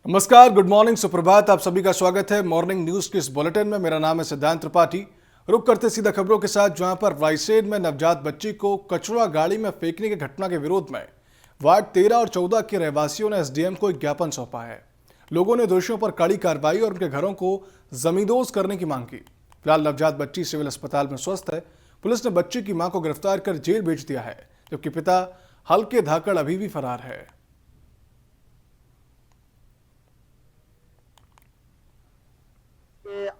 नमस्कार, good morning, सुप्रभात। आप सभी का स्वागत है मॉर्निंग न्यूज के इस बुलेटिन में। मेरा नाम है सिद्धांत त्रिपाठी। रुक करते सीधा खबरों के साथ, जहां पर रायसेन में नवजात बच्ची को कचरा गाड़ी में फेंकने की घटना के विरोध में वार्ड 13 और 14 के रहवासियों ने एसडीएम को एक ज्ञापन सौंपा है। लोगों ने दोषियों पर कड़ी कार्रवाई और उनके घरों को जमींदोज करने की मांग की। फिलहाल नवजात बच्ची सिविल अस्पताल में स्वस्थ है। पुलिस ने बच्ची की मां को गिरफ्तार कर जेल भेज दिया है, जबकि पिता हल्के धाकड़ अभी भी फरार है।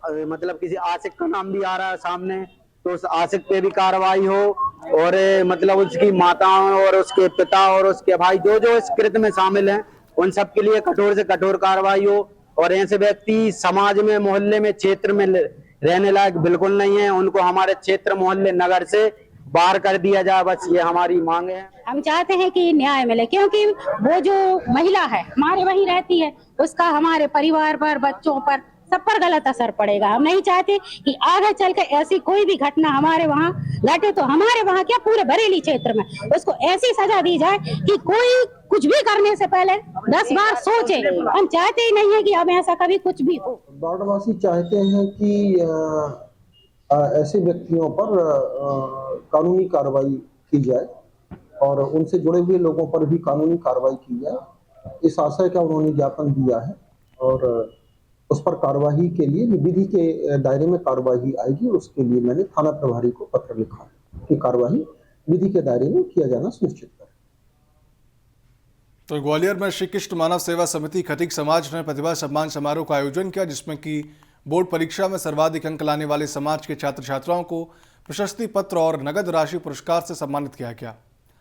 मतलब किसी आशिक का नाम भी आ रहा है सामने, तो उस आशिक पे भी कार्रवाई हो और मतलब उसकी माताओं और उसके पिता और उसके भाई जो जो इस कृत्य में शामिल हैं उन सब के लिए कठोर से कठोर कार्रवाई हो। और ऐसे व्यक्ति समाज में, मोहल्ले में, क्षेत्र में रहने लायक बिल्कुल नहीं है। उनको हमारे क्षेत्र, मोहल्ले, नगर से बाहर कर दिया जाए, बस ये हमारी मांग है। हम चाहते हैं कि न्याय मिले, क्योंकि वो जो महिला है हमारे वहीं रहती है, उसका हमारे परिवार पर, बच्चों पर, सब पर गलत असर पड़ेगा। हम नहीं चाहते कि आगे चल के ऐसी कोई भी घटना हमारे वहाँ घटे, तो हमारे वहाँ क्या पूरे बरेली क्षेत्र में उसको ऐसी सजा दी जाए कि कोई कुछ भी करने से पहले 10 बार सोचे। हम चाहते ही नहीं है कि अब ऐसा कभी कुछ भी हो। वार्डवासी चाहते हैं कि ऐसे व्यक्तियों पर कानूनी कार्रवाई की जाए और उनसे जुड़े हुए लोगों पर भी कानूनी कार्रवाई की जाए। इस आशय का उन्होंने ज्ञापन दिया है और उस पर कार्रवाई के लिए विधि के दायरे में कार्रवाई आएगी। उसके लिए मैंने थाना प्रभारी को पत्र लिखा है कि कार्रवाई विधि के दायरे में किया जाना सुनिश्चित करें। तो ग्वालियर में श्री कृष्ण मानव सेवा समिति खटीक समाज ने प्रतिभा सम्मान समारोह का आयोजन किया, जिसमें कि बोर्ड परीक्षा में सर्वाधिक अंक लाने वाले समाज के छात्र छात्राओं को प्रशस्ति पत्र और नगद राशि पुरस्कार से सम्मानित किया गया।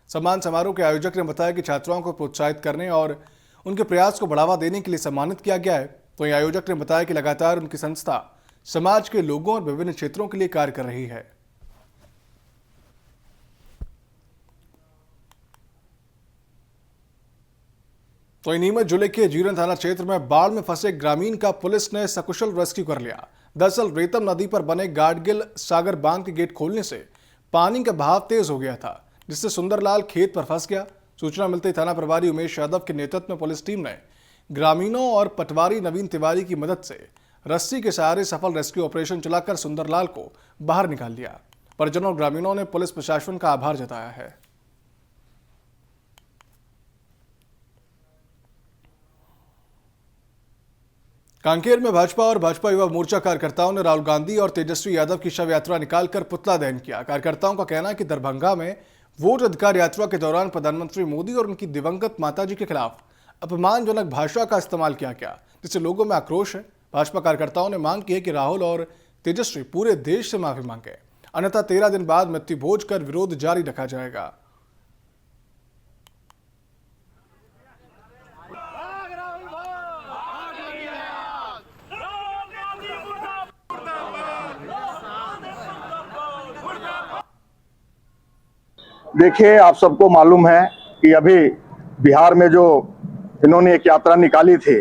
सम्मान समारोह के आयोजक ने बताया कि छात्राओं को प्रोत्साहित करने और उनके प्रयास को बढ़ावा देने के लिए सम्मानित किया गया है। तो आयोजक ने बताया कि लगातार उनकी संस्था समाज के लोगों और विभिन्न क्षेत्रों के लिए कार्य कर रही है। तो नीमच जिले के जीरन थाना क्षेत्र में बाढ़ में फंसे ग्रामीण का पुलिस ने सकुशल रेस्क्यू कर लिया। दरअसल रेतम नदी पर बने गाडगिल सागर बांध के गेट खोलने से पानी का बहाव तेज हो गया था, जिससे सुंदरलाल खेत पर फंस गया। सूचना मिलते ही थाना प्रभारी उमेश यादव के नेतृत्व में पुलिस टीम ने ग्रामीणों और पटवारी नवीन तिवारी की मदद से रस्सी के सहारे सफल रेस्क्यू ऑपरेशन चलाकर सुंदरलाल को बाहर निकाल लिया। परिजनों और ग्रामीणों ने पुलिस प्रशासन का आभार जताया है। कांकेर में भाजपा और भाजपा युवा मोर्चा कार्यकर्ताओं ने राहुल गांधी और तेजस्वी यादव की शव यात्रा निकालकर पुतला दहन किया। कार्यकर्ताओं का कहना है कि दरभंगा में वोट अधिकार यात्रा के दौरान प्रधानमंत्री मोदी और उनकी दिवंगत माताजी के खिलाफ अपमानजनक भाषा का इस्तेमाल किया गया, जिससे लोगों में आक्रोश है। भाजपा कार्यकर्ताओं ने मांग की है कि राहुल और तेजस्वी पूरे देश से माफी मांगे, अन्यथा 13 दिन बाद मृत्यु भोज कर विरोध जारी रखा जाएगा। देखिए, आप सबको मालूम है कि अभी बिहार में जो इन्होंने एक यात्रा निकाली थी,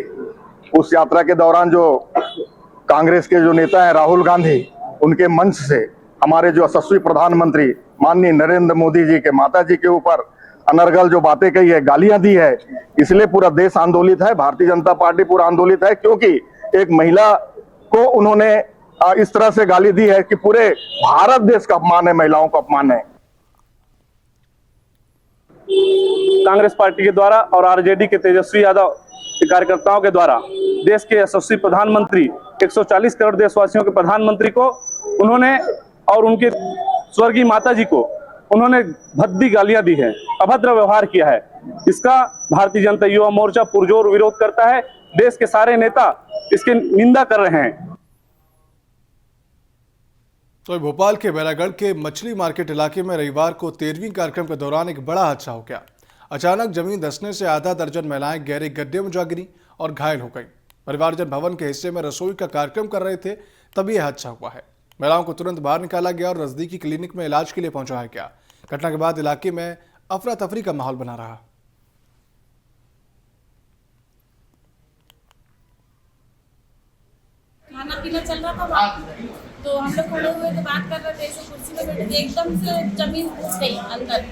उस यात्रा के दौरान जो कांग्रेस के जो नेता हैं राहुल गांधी, उनके मंच से हमारे जो यशस्वी प्रधानमंत्री माननीय नरेंद्र मोदी जी के माता जी के ऊपर अनर्गल जो बातें कही है, गालियां दी है, इसलिए पूरा देश आंदोलित है। भारतीय जनता पार्टी पूरा आंदोलित है, क्योंकि एक महिला को उन्होंने इस तरह से गाली दी है कि पूरे भारत देश का अपमान है, महिलाओं का अपमान है। कांग्रेस पार्टी के द्वारा और आरजेडी के तेजस्वी यादव के कार्यकर्ताओं के द्वारा देश के यशस्वी प्रधानमंत्री, 140 करोड़ देशवासियों के प्रधानमंत्री को उन्होंने और उनके स्वर्गीय माता जी को उन्होंने भद्दी गालियां दी है, अभद्र व्यवहार किया है। इसका भारतीय जनता युवा मोर्चा पुरजोर विरोध करता है। देश के सारे नेता इसकी निंदा कर रहे हैं। तो भोपाल के बैरागढ़ के मछली मार्केट इलाके में रविवार को 13वीं कार्यक्रम के दौरान एक बड़ा हादसा हो गया। अचानक जमीन धंसने से आधा दर्जन महिलाएं गहरे गड्ढे में जा गिरी और घायल हो गई। परिवारजन भवन के हिस्से में रसोई का कार्यक्रम कर रहे थे, तभी यह हादसा हुआ है। महिलाओं को तुरंत बाहर निकाला गया और नजदीकी क्लिनिक में इलाज के लिए पहुंचाया गया। घटना के बाद इलाके में अफरा तफरी का माहौल बना रहा। खाना पीना चल रहा था वहाँ, तो हम लोग खड़े हुए थे, बात कर रहे थे, ऐसे कुर्सी पे बैठे थे, एकदम से जमीन घुस गई अंदर।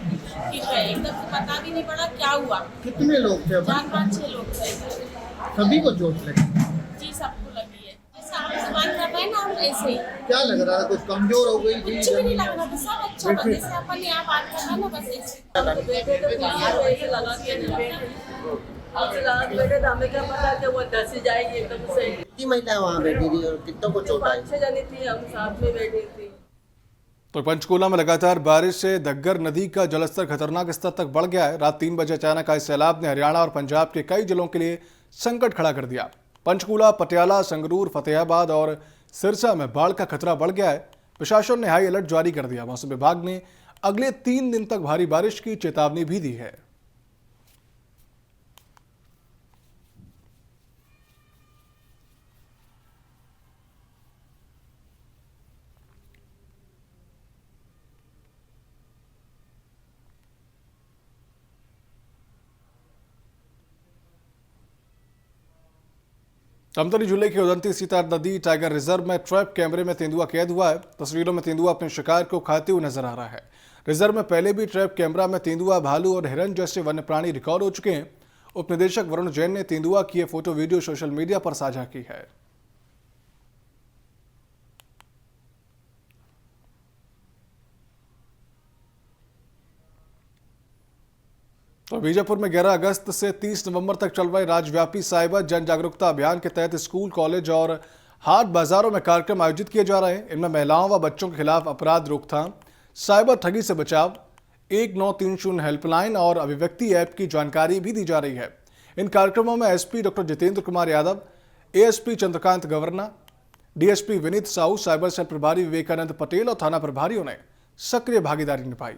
ठीक है, एकदम से पता भी नहीं पड़ा क्या हुआ। कितने लोग थे? 4-5-6 लोग थे। सभी को चोट लगी। जी सबको लगी है, जैसे आप सवाल कर रहे हैं ना, हम ऐसे ही क्या लग रहा है, कुछ कमजोर हो गई थी? कुछ भी नहीं लग रहा था, सब अच्छा था, जैसे अपन यहाँ बात कर रहे हैं ना, बस ऐसे बैठे थे बाहर, ऐसे लगा के बैठे थे, हमें क्या पता कि वो दस ही जाएगी एकदम से। कितनी महिलाएं वहाँ बैठी थी और कितनों को चोट आई? 5-6 जनी थी, हम साथ में बैठी थी। तो पंचकूला में लगातार बारिश से घग्गर नदी का जलस्तर खतरनाक स्तर तक बढ़ गया है। रात 3 बजे अचानक आए सैलाब ने हरियाणा और पंजाब के कई जिलों के लिए संकट खड़ा कर दिया। पंचकूला, पटियाला, संगरूर, फतेहाबाद और सिरसा में बाढ़ का खतरा बढ़ गया है। प्रशासन ने हाई अलर्ट जारी कर दिया। मौसम विभाग ने अगले 3 दिन तक भारी बारिश की चेतावनी भी दी है। धमतरी जिले की उदंती सीतार नदी टाइगर रिजर्व में ट्रैप कैमरे में तेंदुआ कैद हुआ है। तस्वीरों में तेंदुआ अपने शिकार को खाते हुए नजर आ रहा है। रिजर्व में पहले भी ट्रैप कैमरा में तेंदुआ, भालू और हिरन जैसे वन्य प्राणी रिकॉर्ड हो चुके हैं। उप निदेशक वरुण जैन ने तेंदुआ की ये फोटो वीडियो सोशल मीडिया पर साझा की है। तो बीजापुर में 11 अगस्त से 30 नवंबर तक चल रहे राज्यव्यापी साइबर जन जागरूकता अभियान के तहत स्कूल, कॉलेज और हाट बाजारों में कार्यक्रम आयोजित किए जा रहे हैं। इनमें महिलाओं व बच्चों के खिलाफ अपराध रोकथाम, साइबर ठगी से बचाव, 1930 हेल्पलाइन और अभिव्यक्ति ऐप की जानकारी भी दी जा रही है। इन कार्यक्रमों में SP doctor Jitendra Kumar Yadav, ASP Chandrakant Gavarna, DSP Vineet Sahu, cyber cell प्रभारी विवेकानंद पटेल और थाना प्रभारियों ने सक्रिय भागीदारी निभाई।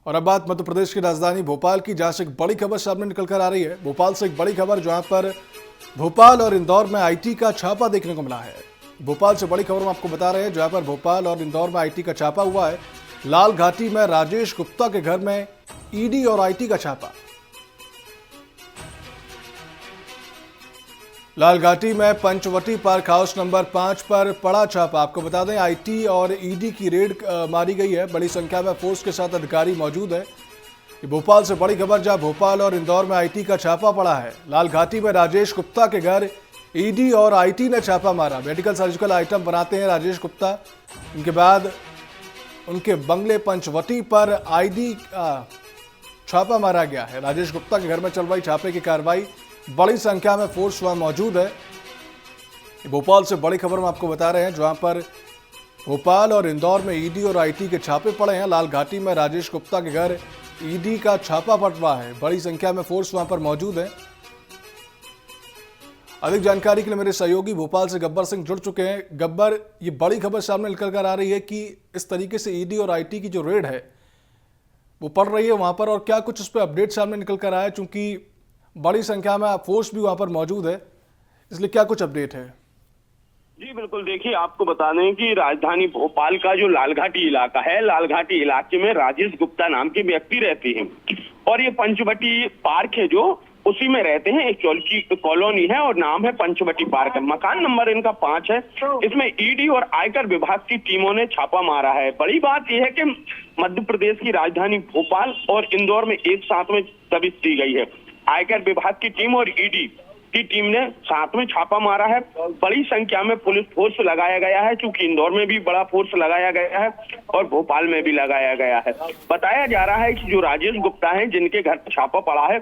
और अब बात मध्य प्रदेश की राजधानी भोपाल की, जहां से एक बड़ी खबर सामने निकल कर आ रही है। भोपाल से एक बड़ी खबर, जहां पर भोपाल और इंदौर में आईटी का छापा देखने को मिला है। भोपाल से बड़ी खबर हम आपको बता रहे हैं, जहां पर भोपाल और इंदौर में आईटी का छापा हुआ है। लाल घाटी में राजेश गुप्ता के घर में ईडी और आईटी का छापा। लाल घाटी में पंचवटी पार्क हाउस नंबर 5 पर पड़ा छापा। आपको बता दें, आईटी और ईडी की रेड मारी गई है। बड़ी संख्या में फोर्स के साथ अधिकारी मौजूद है। भोपाल से बड़ी खबर, जहां भोपाल और इंदौर में आईटी का छापा पड़ा है। लाल घाटी में राजेश गुप्ता के घर ईडी और आईटी ने छापा मारा। मेडिकल सर्जिकल आइटम बनाते हैं राजेश गुप्ता। इनके बाद उनके बंगले पंचवटी पर आईडी छापा मारा गया है। राजेश गुप्ता के घर में चल रही छापे की कार्रवाई, बड़ी संख्या में फोर्स वहां मौजूद है। भोपाल से बड़ी खबर हम आपको बता रहे हैं, जहां पर भोपाल और इंदौर में ईडी और आईटी के छापे पड़े हैं। लाल घाटी में राजेश गुप्ता के घर ईडी का छापा पड़ रहा है। बड़ी संख्या में फोर्स वहां पर मौजूद है। अधिक जानकारी के लिए मेरे सहयोगी भोपाल से गब्बर सिंह जुड़ चुके हैं। गब्बर, ये बड़ी खबर सामने निकल कर आ रही है कि इस तरीके से ईडी और आईटी की जो रेड है वो पड़ रही है वहां पर, और क्या कुछ उस पर अपडेट सामने निकल कर आया है, चूंकि बड़ी संख्या में फोर्स भी वहां पर मौजूद है, इसलिए क्या कुछ अपडेट है? जी बिल्कुल, देखिए आपको बता दें कि राजधानी भोपाल का जो लालघाटी इलाका है, लालघाटी इलाके में राजेश गुप्ता नाम के व्यक्ति रहते हैं और ये पंचवटी पार्क है जो उसी में रहते हैं। एक चौकी कॉलोनी है और नाम है पंचवटी पार्क। मकान नंबर इनका 5 है। इसमें ईडी और आयकर विभाग की टीमों ने छापा मारा है। बड़ी बात यह है कि मध्य प्रदेश की राजधानी भोपाल और इंदौर में एक साथ में दबिश दी गई है। आयकर विभाग की टीम और ईडी की टीम ने साथ में छापा मारा है। बड़ी संख्या में पुलिस फोर्स लगाया गया है, क्योंकि इंदौर में भी बड़ा फोर्स लगाया गया है और भोपाल में भी लगाया गया है। बताया जा रहा है कि जो राजेश गुप्ता हैं, जिनके घर पर छापा पड़ा है,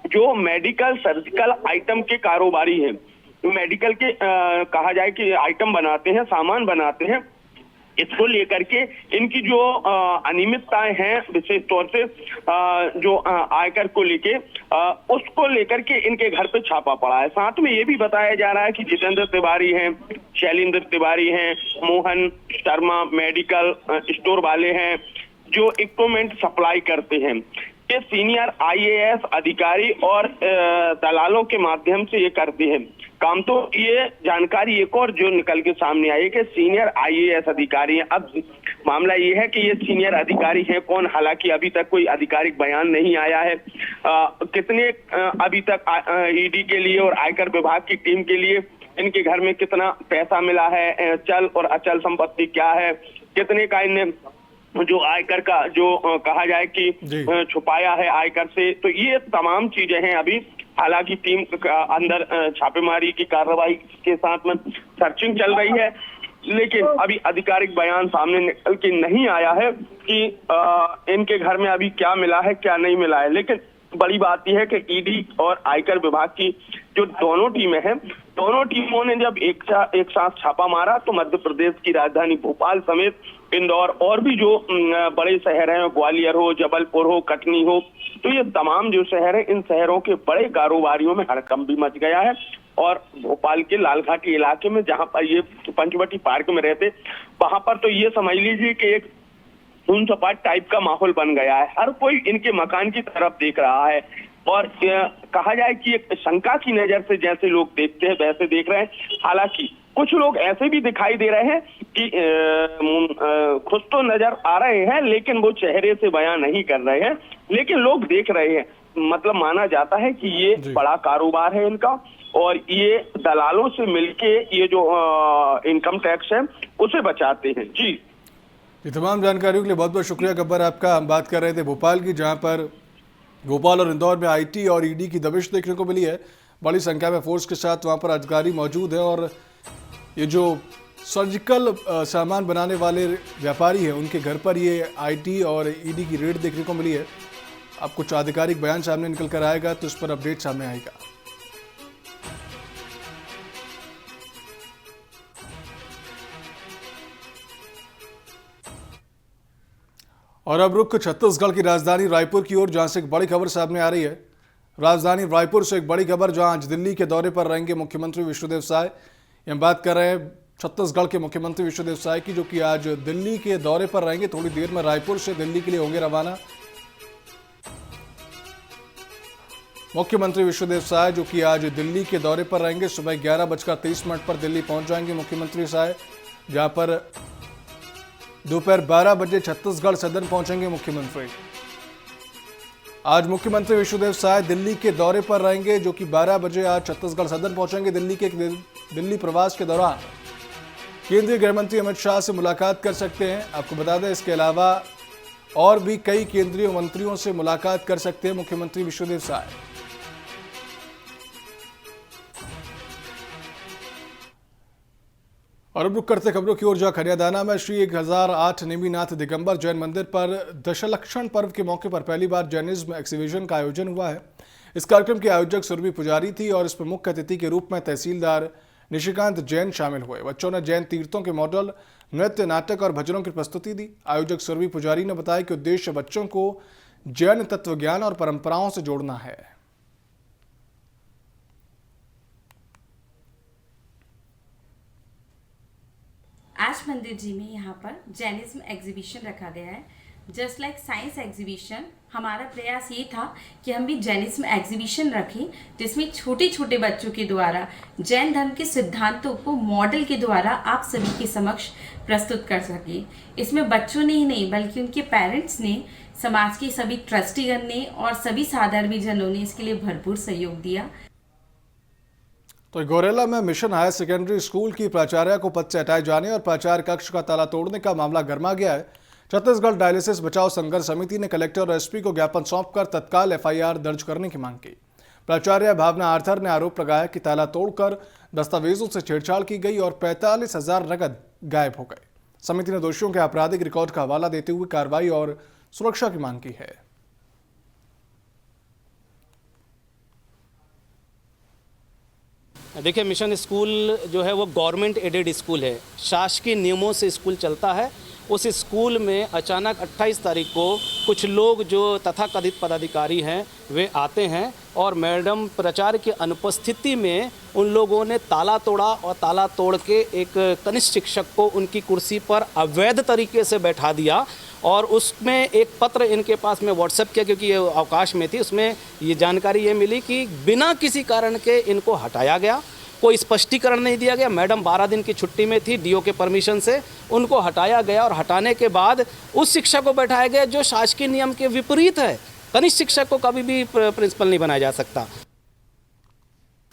जो मेडिकल सर्जिकल आइटम के कारोबारी हैं, तो मेडिकल के कहा जाए कि आइटम बनाते हैं, सामान बनाते हैं। इसको लेकर के इनकी जो अनियमितताएं हैं, विशेष तौर से जो आयकर को लेके उसको लेकर के इनके घर पे छापा पड़ा है। साथ में ये भी बताया जा रहा है कि जितेंद्र तिवारी हैं, शैलेंद्र तिवारी हैं, मोहन शर्मा मेडिकल स्टोर वाले हैं जो इक्विपमेंट सप्लाई करते हैं। ये सीनियर आईएएस अधिकारी और दलालों के माध्यम से ये करते हैं काम। तो ये जानकारी एक और जो निकल के सामने आई है कि सीनियर आईएएस अधिकारी हैं। अब मामला ये है कि ये सीनियर अधिकारी हैं कौन, हालांकि अभी तक कोई आधिकारिक बयान नहीं आया है। कितने अभी तक ईडी के लिए और आयकर विभाग की टीम के लिए इनके घर में कितना पैसा मिला है, चल और अचल संपत्ति क्या है, कितने का इन्हें जो आयकर का जो कहा जाए कि छुपाया है आयकर से। तो ये तमाम चीजें हैं। अभी हालांकि टीम का अंदर छापेमारी की कार्रवाई के साथ में सर्चिंग चल रही है, लेकिन अभी आधिकारिक बयान सामने निकल के नहीं आया है कि इनके घर में अभी क्या मिला है क्या नहीं मिला है। लेकिन बड़ी बात यह है कि ईडी और आयकर विभाग की जो दोनों टीमें हैं, दोनों टीमों ने जब एक साथ छापा मारा तो मध्य प्रदेश की राजधानी भोपाल समेत इंदौर और भी जो बड़े शहर हैं, ग्वालियर हो, जबलपुर हो, कटनी हो, तो ये तमाम जो शहर हैं, इन शहरों के बड़े कारोबारियों में हड़कंप भी मच गया है। और भोपाल के लालघाटी इलाके में जहां पर ये पंचवटी पार्क में रहते, वहां पर तो ये समझ लीजिए कि एक खून सपाट टाइप का माहौल बन गया है। हर कोई इनके मकान की तरफ देख रहा है और कहा जाए कि एक शंका की नजर से जैसे लोग देखते हैं वैसे देख रहे हैं। हालांकि कुछ लोग ऐसे भी दिखाई दे रहे हैं कि खुश तो नजर आ रहे हैं लेकिन वो चेहरे से बयां नहीं कर रहे हैं, लेकिन लोग देख रहे हैं। मतलब माना जाता है कि ये बड़ा कारोबार है इनका और ये दलालों से मिलके ये जो इनकम टैक्स है उसे बचाते हैं। जी, ये तमाम जानकारियों के लिए बहुत बहुत शुक्रिया गब्बर आपका। हम बात कर रहे थे भोपाल की, जहां पर भोपाल और इंदौर में आईटी और ईडी की दबिश देखने को मिली है। बड़ी संख्या में फोर्स के साथ वहां पर अधिकारी मौजूद है और ये जो सर्जिकल सामान बनाने वाले व्यापारी हैं उनके घर पर ये आईटी और ईडी की रेड देखने को मिली है। अब कुछ आधिकारिक बयान सामने निकल कर आएगा तो इस पर अपडेट सामने आएगा। और अब रुख छत्तीसगढ़ की राजधानी रायपुर की ओर, जहां से एक बड़ी खबर सामने आ रही है। राजधानी रायपुर से एक बड़ी खबर, जहां आज दिल्ली के दौरे पर रहेंगे मुख्यमंत्री विष्णुदेव साय। हम बात कर रहे हैं छत्तीसगढ़ के मुख्यमंत्री विष्णुदेव साय की, जो कि आज दिल्ली के दौरे पर रहेंगे। थोड़ी देर में रायपुर से दिल्ली के लिए होंगे रवाना। मुख्यमंत्री विष्णुदेव साय जो कि आज दिल्ली के दौरे पर रहेंगे। सुबह 11:23 पर दिल्ली पहुंच जाएंगे मुख्यमंत्री साय, जहां पर दोपहर 12 बजे छत्तीसगढ़ सदन पहुंचेंगे मुख्यमंत्री। आज मुख्यमंत्री विष्णुदेव साय दिल्ली के दौरे पर रहेंगे, जो कि 12 बजे आज छत्तीसगढ़ सदन पहुंचेंगे। दिल्ली प्रवास के दौरान केंद्रीय गृह मंत्री अमित शाह से मुलाकात कर सकते हैं। आपको बता दें, इसके अलावा और भी कई केंद्रीय मंत्रियों से मुलाकात कर सकते हैं मुख्यमंत्री विष्णुदेव साय। और अब रुक करते खबरों की ओर, जहां खनियादाना में श्री 1008 नेमीनाथ दिगंबर जैन मंदिर पर दशलक्षण पर्व के मौके पर पहली बार जैनिज्म एग्जीबिशन का आयोजन हुआ है। इस कार्यक्रम के आयोजक सुरभि पुजारी थी और इसमें मुख्य अतिथि के रूप में तहसीलदार निशिकांत जैन शामिल हुए। बच्चों ने जैन तीर्थों के मॉडल, नृत्य, नाटक और भजनों की प्रस्तुति दी। आयोजक सुरभि पुजारी ने बताया कि उद्देश्य बच्चों को जैन तत्वज्ञान और परंपराओं से जोड़ना है। आज मंदिर जी में यहाँ पर जैनिज्म एग्जीबिशन रखा गया है। जस्ट लाइक साइंस एग्जीबिशन, हमारा प्रयास ये था कि हम भी जैनिज्म एग्जीबिशन रखें, जिसमें छोटे छोटे बच्चों के द्वारा जैन धर्म के सिद्धांतों को मॉडल के द्वारा आप सभी के समक्ष प्रस्तुत कर सके। इसमें बच्चों ने ही नहीं बल्कि उनके पेरेंट्स ने, समाज के सभी ट्रस्टीगण ने और सभी साधर्मी जनों ने इसके लिए भरपूर सहयोग दिया। तो गौरेला में मिशन हायर सेकेंडरी स्कूल की प्राचार्य को पद से हटाए जाने और प्राचार्य कक्ष का ताला तोड़ने का मामला गर्मा गया है। छत्तीसगढ़ डायलिसिस बचाओ संघर्ष समिति ने कलेक्टर और एसपी को ज्ञापन सौंपकर तत्काल एफआईआर दर्ज करने की मांग की। प्राचार्य भावना आर्थर ने आरोप लगाया कि ताला तोड़कर दस्तावेजों से छेड़छाड़ की गई और 45,000 नकद गायब हो गए। समिति ने दोषियों के आपराधिक रिकॉर्ड का हवाला देते हुए कार्रवाई और सुरक्षा की मांग की है। देखिए, मिशन स्कूल जो है वो गवर्नमेंट एडेड स्कूल है, शासकीय नियमों से स्कूल चलता है। उस स्कूल में अचानक 28 तारीख को कुछ लोग जो तथाकथित पदाधिकारी हैं वे आते हैं और मैडम प्राचार्य की अनुपस्थिति में उन लोगों ने ताला तोड़ा और ताला तोड़ के एक कनिष्ठ शिक्षक को उनकी कुर्सी पर अवैध तरीके से बैठा दिया और उसमें एक पत्र इनके पास में व्हाट्सएप किया, क्योंकि ये अवकाश में थी। उसमें ये जानकारी ये मिली कि बिना किसी कारण के इनको हटाया गया, कोई स्पष्टीकरण नहीं दिया गया। मैडम 12 दिन की छुट्टी में थी, डीओ के परमिशन से उनको हटाया गया और हटाने के बाद उस शिक्षक को बैठाया गया जो शासकीय नियम के विपरीत है। कनिष्ठ शिक्षक को कभी भी प्रिंसिपल नहीं बनाया जा सकता।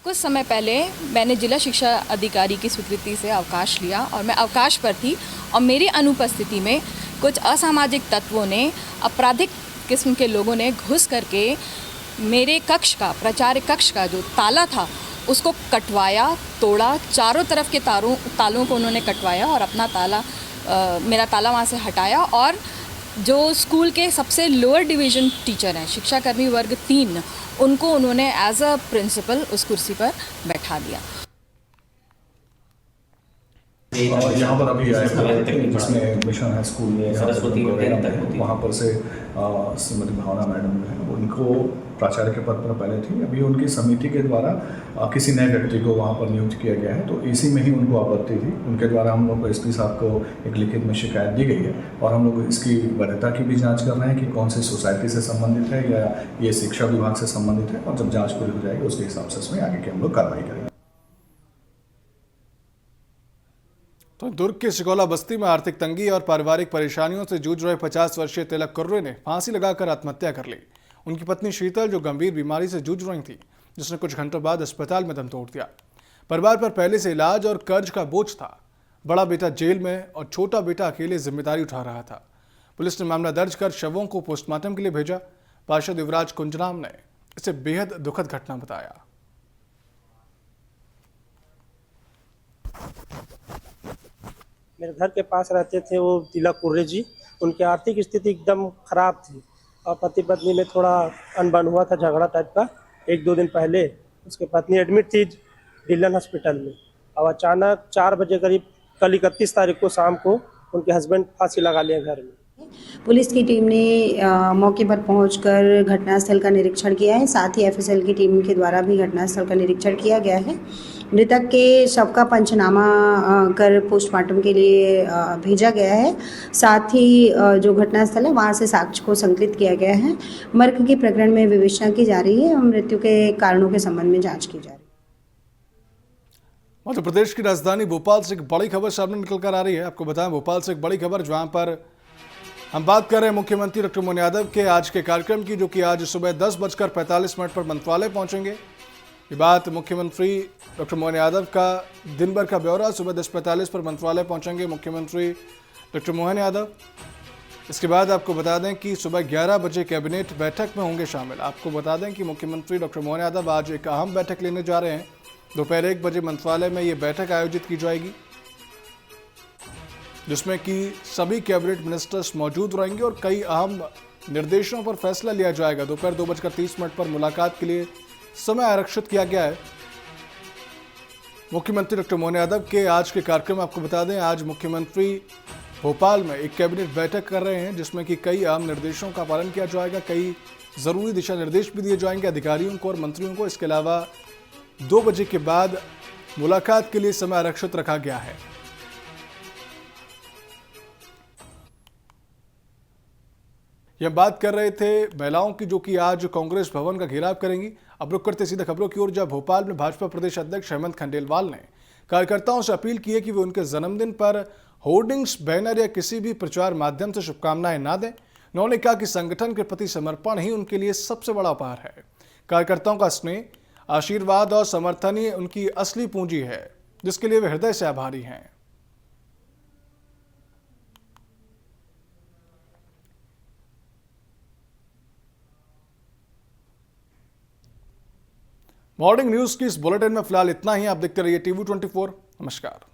कुछ समय पहले मैंने जिला शिक्षा अधिकारी की स्वीकृति से अवकाश लिया और मैं अवकाश पर थी और मेरी अनुपस्थिति में कुछ असामाजिक तत्वों ने, आपराधिक किस्म के लोगों ने घुस करके मेरे कक्ष का, प्राचार्य कक्ष का जो ताला था उसको कटवाया, तोड़ा, चारों तरफ के तालों को उन्होंने कटवाया और अपना मेरा ताला वहाँ से हटाया और जो स्कूल के सबसे लोअर डिवीज़न टीचर हैं, शिक्षाकर्मी वर्ग 3, उनको उन्होंने एज अ प्रिंसिपल उस कुर्सी पर बैठा दिया। यहाँ पर अभी आए थे जिसमें मिशन है स्कूल वहाँ पर से श्रीमती भावना मैडम जो है उनको प्राचार्य के पद पर पहले थी, अभी उनकी समिति के द्वारा किसी नए व्यक्ति को वहाँ पर नियुक्त किया गया है, तो इसी में ही उनको आपत्ति थी। उनके द्वारा हम लोग को एसपी साहब को एक लिखित में शिकायत दी गई है और हम लोग इसकी वैधता की भी जांच कर रहे हैं कि कौन सी सोसाइटी से संबंधित है या ये शिक्षा विभाग से संबंधित है, और जब जाँच पूरी हो जाएगी उसके हिसाब से इसमें आगे की हम लोग कार्रवाई करेंगे। तो दुर्ग के सिकौला बस्ती में आर्थिक तंगी और पारिवारिक परेशानियों से जूझ रहे 50 वर्षीय तिलक कुर्रे ने फांसी लगाकर आत्महत्या कर ली। उनकी पत्नी शीतल जो गंभीर बीमारी से जूझ रही थी, जिसने कुछ घंटों बाद अस्पताल में दम तोड़ दिया। परिवार पर पहले से इलाज और कर्ज का बोझ था। बड़ा बेटा जेल में और छोटा बेटा अकेले जिम्मेदारी उठा रहा था। पुलिस ने मामला दर्ज कर शवों को पोस्टमार्टम के लिए भेजा। पार्षद युवराज कुंजराम ने इसे बेहद दुखद घटना बताया। मेरे घर के पास रहते थे वो तिलक कुर्रे जी, उनकी आर्थिक स्थिति एकदम खराब थी और पति पत्नी में थोड़ा अनबन हुआ था, झगड़ा टाइप का। 1-2 दिन पहले उसकी पत्नी एडमिट थी डिलन हॉस्पिटल में और अचानक 4 बजे करीब कल 31 तारीख को शाम को उनके हस्बैंड फांसी लगा लिया घर में। पुलिस की टीम ने मौके पर पहुंचकर घटनास्थल का निरीक्षण किया है। साथ ही एफएसएल की टीम के द्वारा भी घटनास्थल का निरीक्षण किया गया है। मृतक के शव का पंचनामा कर पोस्टमार्टम के लिए भेजा गया है। साथ ही जो घटनास्थल है वहां से साक्ष्य को संकलित किया गया है। मर्ग के प्रकरण में विवेचना की जा रही है और मृत्यु के कारणों के संबंध में जाँच की जा रही है। मध्य प्रदेश की राजधानी भोपाल से एक बड़ी खबर सामने निकल कर आ रही है। आपको बताएं, भोपाल से एक बड़ी खबर जहां पर हम बात कर रहे हैं मुख्यमंत्री डॉक्टर मोहन यादव के आज के कार्यक्रम की, जो कि आज सुबह 10:45 पर मंत्रालय पहुंचेंगे। ये बात मुख्यमंत्री डॉक्टर मोहन यादव का दिन भर का ब्यौरा, सुबह 10:45 पर मंत्रालय पहुंचेंगे मुख्यमंत्री डॉक्टर मोहन यादव। इसके बाद आपको बता दें कि सुबह 11 बजे कैबिनेट बैठक में होंगे शामिल। आपको बता दें कि मुख्यमंत्री डॉक्टर मोहन यादव आज एक अहम बैठक लेने जा रहे हैं। दोपहर 1 बजे मंत्रालय में ये बैठक आयोजित की जाएगी, जिसमें कि सभी कैबिनेट मिनिस्टर्स मौजूद रहेंगे और कई अहम निर्देशों पर फैसला लिया जाएगा। दोपहर 2:30 पर मुलाकात के लिए समय आरक्षित किया गया है। मुख्यमंत्री डॉक्टर मोहन यादव के आज के कार्यक्रम आपको बता दें, आज मुख्यमंत्री भोपाल में एक कैबिनेट बैठक कर रहे हैं, जिसमें कि कई अहम निर्देशों का पालन किया जाएगा। कई जरूरी दिशा निर्देश भी दिए जाएंगे अधिकारियों को और मंत्रियों को। इसके अलावा 2 बजे के बाद मुलाकात के लिए समय आरक्षित रखा गया है। यह बात कर रहे थे महिलाओं की, जो कि आज कांग्रेस भवन का घेराव करेंगी। अब रुक करते सीधे खबरों की ओर, जब भोपाल में भाजपा प्रदेश अध्यक्ष हेमंत खंडेलवाल ने कार्यकर्ताओं से अपील की है कि वे उनके जन्मदिन पर होर्डिंग्स, बैनर या किसी भी प्रचार माध्यम से शुभकामनाएं ना दें। उन्होंने कहा कि संगठन के प्रति समर्पण ही उनके लिए सबसे बड़ा उपहार है। कार्यकर्ताओं का स्नेह, आशीर्वाद और समर्थन ही उनकी असली पूंजी है, जिसके लिए वे हृदय से आभारी हैं। मॉर्निंग न्यूज की इस बुलेटिन में फिलहाल इतना ही। आप देखते रहिए TV24। नमस्कार।